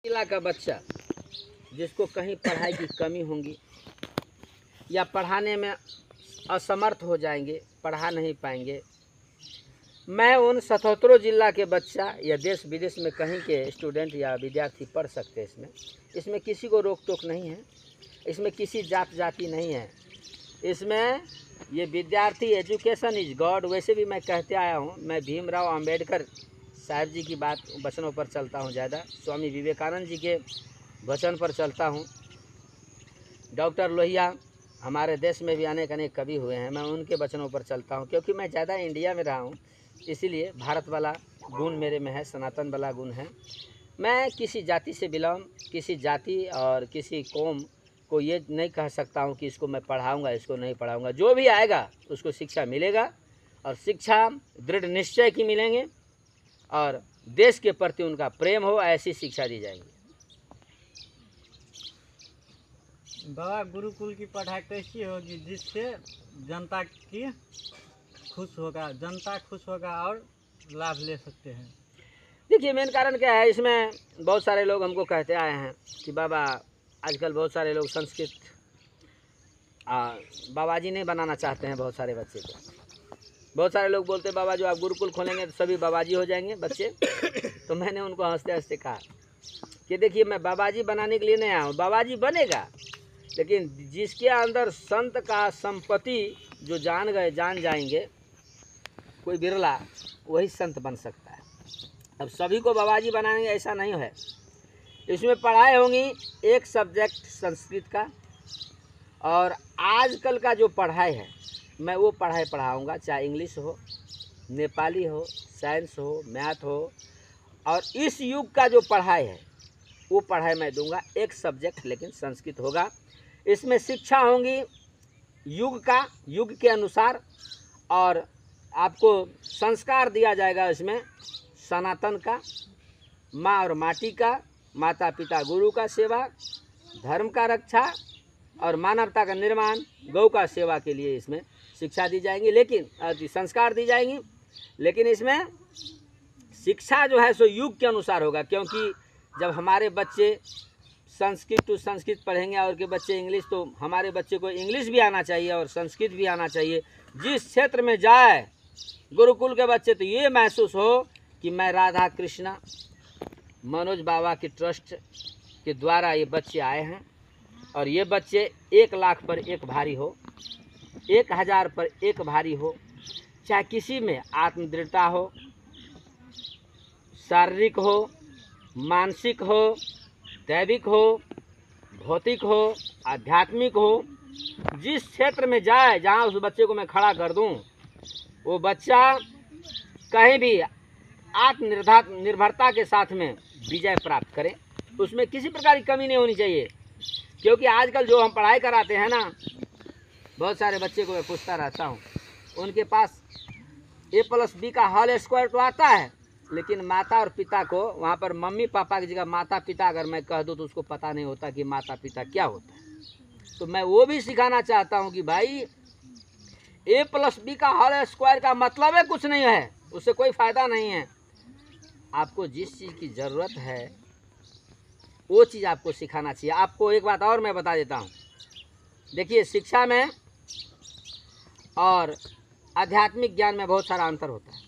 जिला का बच्चा जिसको कहीं पढ़ाई की कमी होगी या पढ़ाने में असमर्थ हो जाएंगे, पढ़ा नहीं पाएंगे, मैं उन 77 जिला के बच्चा या देश विदेश में कहीं के स्टूडेंट या विद्यार्थी पढ़ सकते हैं। इसमें किसी को रोक टोक नहीं है, इसमें किसी जात जाति नहीं है। इसमें ये विद्यार्थी एजुकेशन इज गॉड। वैसे भी मैं कहते आया हूँ, मैं भीमराव अंबेडकर साहब जी की बात वचनों पर चलता हूँ ज़्यादा, स्वामी विवेकानंद जी के वचन पर चलता हूँ। डॉक्टर लोहिया हमारे देश में भी अनेक कवि हुए हैं, मैं उनके वचनों पर चलता हूँ क्योंकि मैं ज़्यादा इंडिया में रहा हूँ, इसीलिए भारत वाला गुण मेरे में है, सनातन वाला गुण है। मैं किसी जाति से बिलोंग, किसी जाति और किसी कौम को ये नहीं कह सकता हूँ कि इसको मैं पढ़ाऊँगा, इसको नहीं पढ़ाऊँगा। जो भी आएगा उसको शिक्षा मिलेगा और शिक्षा दृढ़ निश्चय की मिलेंगे और देश के प्रति उनका प्रेम हो, ऐसी शिक्षा दी जाएगी। बाबा, गुरुकुल की पढ़ाई कैसी होगी जिससे जनता की खुश होगा, जनता खुश होगा और लाभ ले सकते हैं? देखिए, मेन कारण क्या है, इसमें बहुत सारे लोग हमको कहते आए हैं कि बाबा आजकल बहुत सारे लोग संस्कृत बाबाजी नहीं बनाना चाहते हैं बहुत सारे बच्चे को। बहुत सारे लोग बोलते हैं बाबा जो आप गुरुकुल खोलेंगे तो सभी बाबाजी हो जाएंगे बच्चे। तो मैंने उनको हंसते हंसते कहा कि देखिए, मैं बाबाजी बनाने के लिए नहीं आया हूँ, बाबाजी बनेगा, लेकिन जिसके अंदर संत का संपत्ति जो जान जाएंगे कोई बिरला, वही संत बन सकता है। अब सभी को बाबाजी बनाएंगे ऐसा नहीं है। इसमें पढ़ाई होंगी एक सब्जेक्ट संस्कृत का, और आजकल का जो पढ़ाई है मैं वो पढ़ाई पढ़ाऊँगा, चाहे इंग्लिश हो, नेपाली हो, साइंस हो, मैथ हो। और इस युग का जो पढ़ाई है वो पढ़ाई मैं दूंगा, एक सब्जेक्ट लेकिन संस्कृत होगा। इसमें शिक्षा होंगी युग के अनुसार, और आपको संस्कार दिया जाएगा इसमें सनातन का, माँ और माटी का, माता पिता गुरु का सेवा, धर्म का रक्षा और मानवता का निर्माण, गौ का सेवा के लिए इसमें शिक्षा दी जाएगी, लेकिन संस्कार दी जाएंगी। लेकिन इसमें शिक्षा जो है सो युग के अनुसार होगा, क्योंकि जब हमारे बच्चे संस्कृत टू संस्कृत पढ़ेंगे और के बच्चे इंग्लिश, तो हमारे बच्चे को इंग्लिश भी आना चाहिए और संस्कृत भी आना चाहिए। जिस क्षेत्र में जाए गुरुकुल के बच्चे तो ये महसूस हो कि मैं राधा कृष्णा मनोज बाबा की ट्रस्ट के द्वारा ये बच्चे आए हैं, और ये बच्चे 1 लाख पर एक भारी हो, 1000 पर एक भारी हो, चाहे किसी में आत्मदृढ़ता हो, शारीरिक हो, मानसिक हो, दैविक हो, भौतिक हो, आध्यात्मिक हो, जिस क्षेत्र में जाए जहाँ उस बच्चे को मैं खड़ा कर दूँ, वो बच्चा कहीं भी आत्मनिर्भरता के साथ में विजय प्राप्त करे, उसमें किसी प्रकार की कमी नहीं होनी चाहिए। क्योंकि आजकल जो हम पढ़ाई कराते हैं ना, बहुत सारे बच्चे को मैं पूछता रहता हूँ, उनके पास A+B का होल स्क्वायर तो आता है, लेकिन माता और पिता को वहाँ पर मम्मी पापा की जगह माता पिता अगर मैं कह दूँ तो उसको पता नहीं होता कि माता पिता क्या होता है। तो मैं वो भी सिखाना चाहता हूँ कि भाई A+B का होल स्क्वायर का मतलब है कुछ नहीं है, उससे कोई फ़ायदा नहीं है। आपको जिस चीज़ की ज़रूरत है वो चीज़ आपको सिखाना चाहिए। आपको एक बात और मैं बता देता हूँ, देखिए, शिक्षा में और आध्यात्मिक ज्ञान में बहुत सारा अंतर होता है।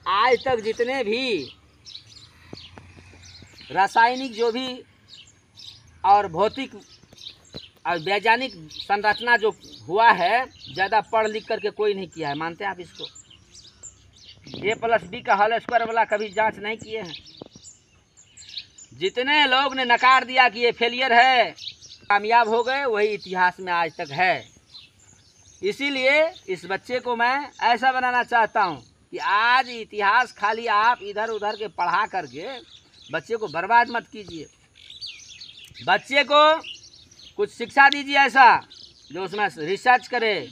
आज तक जितने भी रासायनिक जो भी और भौतिक और वैज्ञानिक संरचना जो हुआ है, ज़्यादा पढ़ लिख करके कोई नहीं किया है, मानते हैं आप इसको? A+B का होल स्क्वायर वाला कभी जांच नहीं किए हैं। जितने लोग ने नकार दिया कि ये फेलियर है, कामयाब हो गए, वही इतिहास में आज तक है। इसीलिए इस बच्चे को मैं ऐसा बनाना चाहता हूँ कि आज इतिहास खाली आप इधर उधर के पढ़ा करके बच्चे को बर्बाद मत कीजिए। बच्चे को कुछ शिक्षा दीजिए ऐसा जो उसमें रिसर्च करे,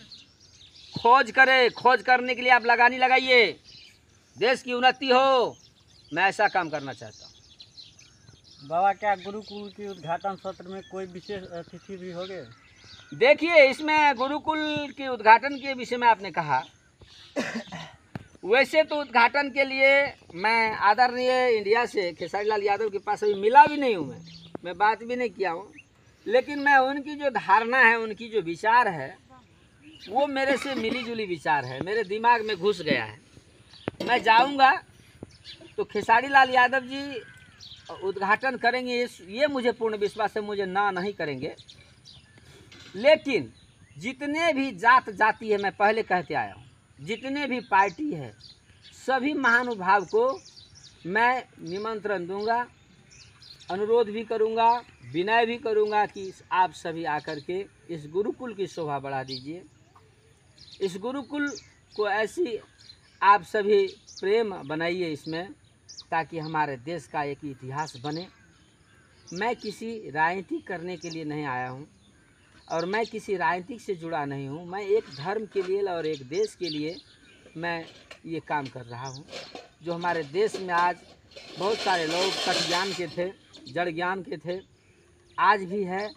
खोज करे। खोज करने के लिए आप लगाइए, देश की उन्नति हो। मैं ऐसा काम करना चाहता हूँ। बाबा, क्या गुरुकुल की उद्घाटन सत्र में कोई विशेष अतिथि भी होंगे? देखिए, इसमें गुरुकुल के उद्घाटन के विषय में आपने कहा, वैसे तो उद्घाटन के लिए मैं आदरणीय इंडिया से खेसारी लाल यादव के पास अभी मिला भी नहीं हूँ, मैं बात भी नहीं किया हूँ, लेकिन मैं उनकी जो धारणा है, उनकी जो विचार है, वो मेरे से मिली जुली विचार है, मेरे दिमाग में घुस गया है। मैं जाऊँगा तो खेसारी लाल यादव जी उद्घाटन करेंगे, ये मुझे पूर्ण विश्वास है, मुझे ना नहीं करेंगे। लेकिन जितने भी जात जाति है, मैं पहले कहते आया हूँ, जितने भी पार्टी है, सभी महानुभाव को मैं निमंत्रण दूंगा, अनुरोध भी करूंगा, विनय भी करूंगा कि आप सभी आकर के इस गुरुकुल की शोभा बढ़ा दीजिए। इस गुरुकुल को ऐसी आप सभी प्रेम बनाइए इसमें, ताकि हमारे देश का एक इतिहास बने। मैं किसी राजनीति करने के लिए नहीं आया हूँ और मैं किसी राजनीतिक से जुड़ा नहीं हूँ। मैं एक धर्म के लिए और एक देश के लिए मैं ये काम कर रहा हूँ। जो हमारे देश में आज बहुत सारे लोग कट ज्ञान के थे, जड़ ज्ञान के थे, आज भी है,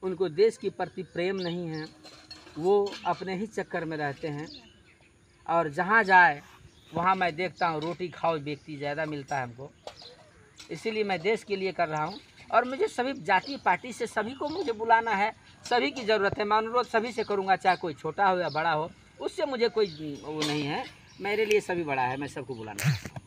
उनको देश के प्रति प्रेम नहीं है, वो अपने ही चक्कर में रहते हैं। और जहाँ जाए वहाँ मैं देखता हूँ रोटी खाओ व्यक्ति ज़्यादा मिलता है हमको। इसीलिए मैं देश के लिए कर रहा हूँ और मुझे सभी जाति पार्टी से सभी को मुझे बुलाना है, सभी की ज़रूरत है। मैं अनुरोध सभी से करूँगा, चाहे कोई छोटा हो या बड़ा हो, उससे मुझे कोई वो नहीं है, मेरे लिए सभी बड़ा है, मैं सबको बुलाना है।